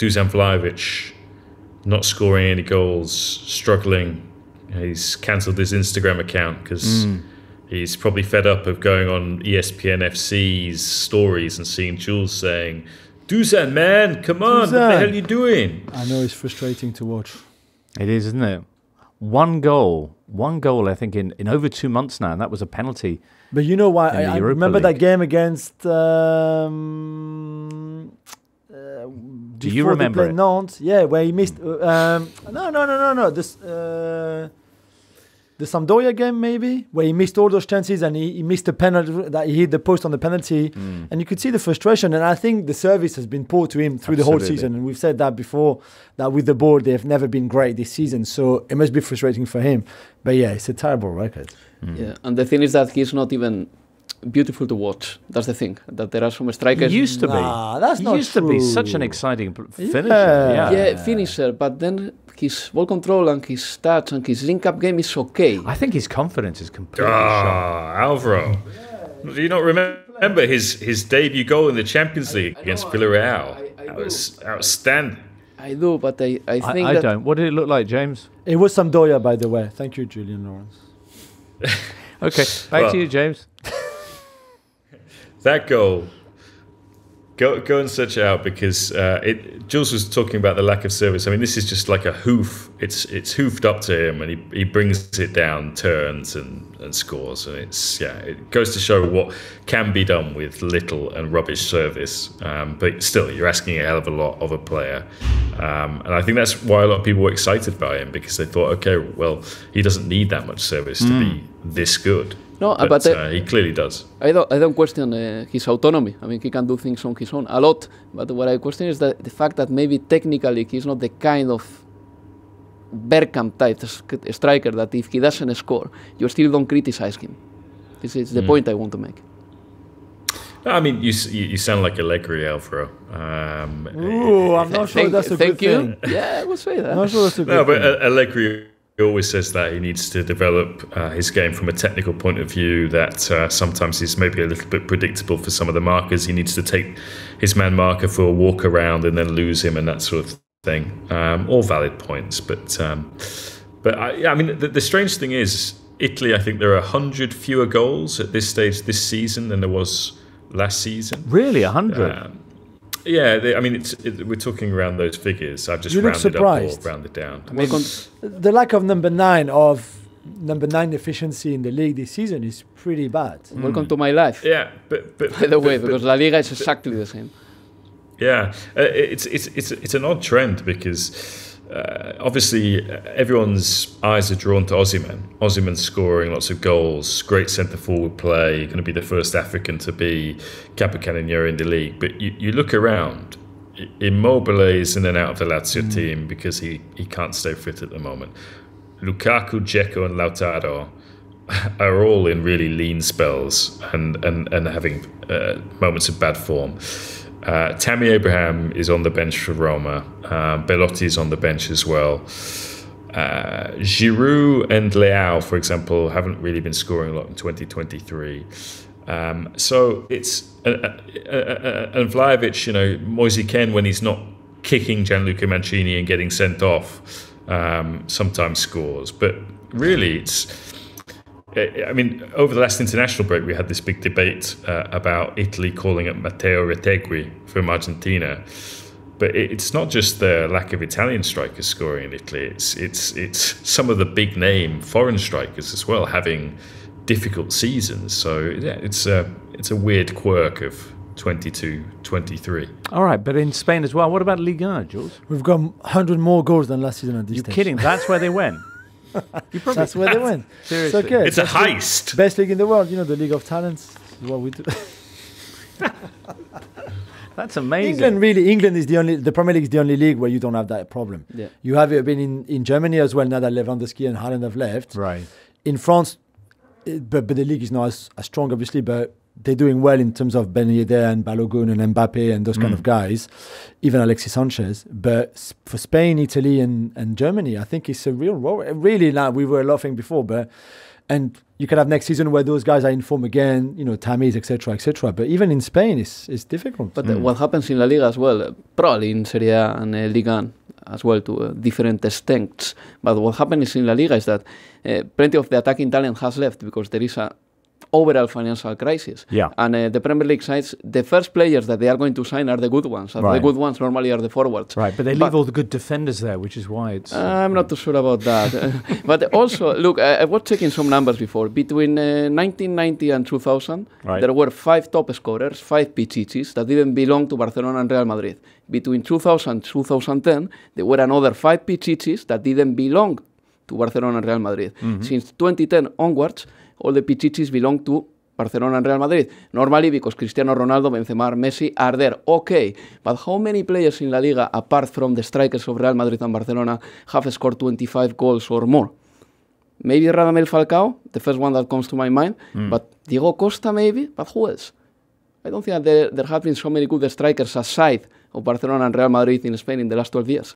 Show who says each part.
Speaker 1: Dusan Vlahovic not scoring any goals, struggling. He's cancelled his Instagram account because he's probably fed up of going on ESPN FC's stories and seeing Jules saying, Dusan, man, come on, what the hell are you doing?
Speaker 2: I know it's frustrating to watch.
Speaker 3: It is, isn't it? One goal, I think, in over 2 months now, and that was a penalty.
Speaker 2: But you know why? I remember
Speaker 3: League.
Speaker 2: that game against...
Speaker 3: Do you remember it?
Speaker 2: Nantes, yeah, where he missed... No. The Sampdoria game, maybe, where he missed all those chances and he missed the penalty, that he hit the post on the penalty. And you could see the frustration. And I think the service has been poor to him through the whole season. And we've said that before, that with the board, they've never been great this season. So it must be frustrating for him. But yeah, it's a terrible record.
Speaker 4: Yeah, and the thing is that he's not even beautiful to watch. That's the thing. That there are some strikers.
Speaker 3: He used to be.
Speaker 2: That's not
Speaker 3: used
Speaker 2: true.
Speaker 3: to be such an exciting finisher.
Speaker 4: Yeah, finisher. But then his ball control and his touch and his link-up game is okay.
Speaker 3: I think his confidence is completely shot.
Speaker 1: Alvaro. Do you not remember his debut goal in the Champions League against Villarreal? That was outstanding.
Speaker 4: I do, but I think
Speaker 3: I don't. What did it look like, James?
Speaker 2: It was Sampdoria, by the way. Thank you, Julien Lawrence.
Speaker 3: Okay, back to you, James.
Speaker 1: That goal, go and search it out because Jules was talking about the lack of service. I mean, this is just like a hoof. It's hoofed up to him, and he brings it down, turns and scores. And it goes to show what can be done with little and rubbish service. But still, you're asking a hell of a lot of a player, and I think that's why a lot of people were excited by him because they thought, okay, well, he doesn't need that much service to be this good.
Speaker 4: No,
Speaker 1: but he clearly does.
Speaker 4: I don't question his autonomy. I mean, he can do things on his own a lot. But what I question is that the fact that maybe technically he's not the kind of Bergkamp type striker that if he doesn't score, you still don't criticize him. This is the point I want to make.
Speaker 1: No, I mean, you sound like Allegri, Alvaro.
Speaker 2: Ooh, I'm not sure that's a good thing.
Speaker 4: Yeah, I would say that.
Speaker 2: I'm not sure that's a good thing.
Speaker 1: But Allegri always says that he needs to develop his game from a technical point of view, that sometimes he's maybe a little bit predictable for some of the markers. He needs to take his man marker for a walk around and then lose him and that sort of thing. All valid points. But I mean, the strange thing is, Italy, I think there are 100 fewer goals at this stage this season than there was last season.
Speaker 3: Really, 100?
Speaker 1: Yeah, we're talking around those figures. I've just rounded up or rounded down.
Speaker 2: I mean, the lack of number nine efficiency in the league this season is pretty bad.
Speaker 4: Welcome to my life.
Speaker 1: Yeah, but
Speaker 4: by the way, because La Liga is exactly the same.
Speaker 1: Yeah, it's an odd trend because obviously everyone's eyes are drawn to Osimhen. Osimhen's scoring lots of goals, great centre forward play, going to be the first African to be Capocannoniere in the league. But you look around, Immobile is in and out of the Lazio team because he can't stay fit at the moment. Lukaku, Dzeko and Lautaro are all in really lean spells and having moments of bad form. Tammy Abraham is on the bench for Roma. Belotti is on the bench as well. Giroud and Leao, for example, haven't really been scoring a lot in 2023. So it's and Vlahovic, Moise Kean, when he's not kicking Gianluca Mancini and getting sent off, sometimes scores. But really, over the last international break, we had this big debate about Italy calling up Matteo Retegui from Argentina. But it's not just the lack of Italian strikers scoring in Italy. It's some of the big name foreign strikers as well having difficult seasons. So yeah, it's a weird quirk of 22-23.
Speaker 3: All right, but in Spain as well. What about Ligue 1, Jules?
Speaker 2: We've got 100 more goals than last season at this stage.
Speaker 3: You're kidding? That's where they went.
Speaker 2: That's where they went.
Speaker 3: Seriously.
Speaker 2: It's okay.
Speaker 1: It's a heist.
Speaker 2: Best league in the world, the League of Talents is what we do.
Speaker 3: That's amazing.
Speaker 2: England is the Premier League is the only league where you don't have that problem.
Speaker 4: Yeah.
Speaker 2: You have it been in Germany as well now that Lewandowski and Haaland have left.
Speaker 3: Right.
Speaker 2: In France, but the league is not as strong, obviously, but they're doing well in terms of Ben Yedder and Balogun and Mbappe and those kind of guys, even Alexis Sanchez. But for Spain, Italy and Germany, I think it's a real role. Really, we were laughing before, but And you could have next season where those guys are in form again, Tammy's, etc., etc. But even in Spain, it's difficult.
Speaker 4: But what happens in La Liga as well, probably in Serie A and Liga as well to different extents. But what happens in La Liga is that plenty of the attacking talent has left because there is a overall financial crisis.
Speaker 3: Yeah.
Speaker 4: And the Premier League sides, the first players that they are going to sign are the good ones. And the good ones normally are the forwards.
Speaker 3: Right, but they leave all the good defenders there, which is why it's...
Speaker 4: I'm not too sure about that. But also, look, I was checking some numbers before. Between 1990 and 2000, there were 5 top scorers, 5 Pichichis, that didn't belong to Barcelona and Real Madrid. Between 2000 and 2010, there were another 5 Pichichis that didn't belong to Barcelona and Real Madrid. Since 2010 onwards, all the Pichichis belong to Barcelona and Real Madrid. Normally because Cristiano Ronaldo, Benzema, Messi are there. Okay, but how many players in La Liga, apart from the strikers of Real Madrid and Barcelona, have scored 25 goals or more? Maybe Radamel Falcao, the first one that comes to my mind, but Diego Costa maybe, but who else? I don't think that there have been so many good strikers aside of Barcelona and Real Madrid in Spain in the last 12 years.